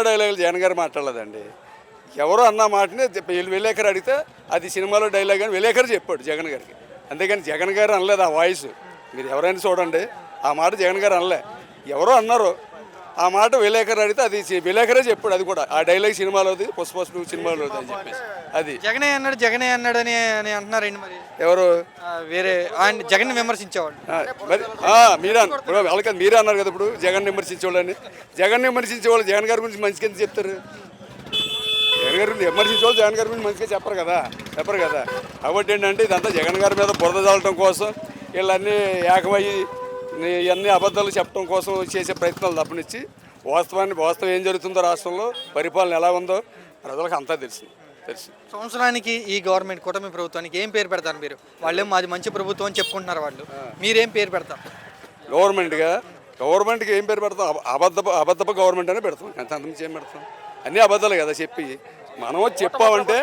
డైలాగులు జగన్ గారు మాట్లాడలేదండి. ఎవరో అన్న మాటని విలేకరు అడిగితే అది సినిమాలో డైలాగ్ అని విలేకరు చెప్పాడు జగన్ గారికి. అంతేగాని జగన్ గారు అనలేదు ఆ వాయిస్. మీరు ఎవరైనా చూడండి, ఆ మాట జగన్ గారు అనలే. ఎవరో అన్నారు ఆ మాట విలేకరు అడిగితే అది విలేకరే చెప్పాడు. అది కూడా ఆ డైలాగ్ సినిమాలోది, పుష్ప సినిమాలోది అని చెప్పేసి. అది జగనే అన్నాడు అని అని అంటున్నారండి. మరి ఎవరు వేరే ఆయన జగన్ విమర్శించేవాళ్ళు. మరి మీరే ఇప్పుడు వాళ్ళకి మీరే అన్నారు కదా ఇప్పుడు జగన్ విమర్శించేవాళ్ళని. జగన్ విమర్శించేవాళ్ళు జగన్ గారి గురించి మంచిగా ఎందుకు చెప్తారు? జగన్ గారి గురించి విమర్శించేవాళ్ళు జగన్ గారి గురించి మంచిగా చెప్పరు కదా. కాబట్టి ఏంటంటే ఇదంతా జగన్ గారి మీద బురద చల్లటం కోసం వీళ్ళన్నీ ఏకమయ్యి ఇవన్నీ అబద్ధాలు చెప్పడం కోసం చేసే ప్రయత్నాలు తప్పనిచ్చి వాస్తవం ఏం జరుగుతుందో రాష్ట్రంలో పరిపాలన ఎలా ఉందో ప్రజలకు అంతా తెలుసు. సంవత్సరానికి ఈ గవర్నమెంట్ కూటమి ప్రభుత్వానికి ఏం పేరు పెడతారు మీరు? వాళ్ళేం మాది మంచి ప్రభుత్వం అని చెప్పుకుంటున్నారు. వాళ్ళు మీరేం పేరు పెడతారు? గవర్నమెంట్కి ఏం పేరు పెడతాం? అబద్ధపు గవర్నమెంట్ అనే పెడతాం. అంతకుమించి ఏం పెడతాం? అన్నీ అబద్ధాలు కదా చెప్పి. మనం చెప్పామంటే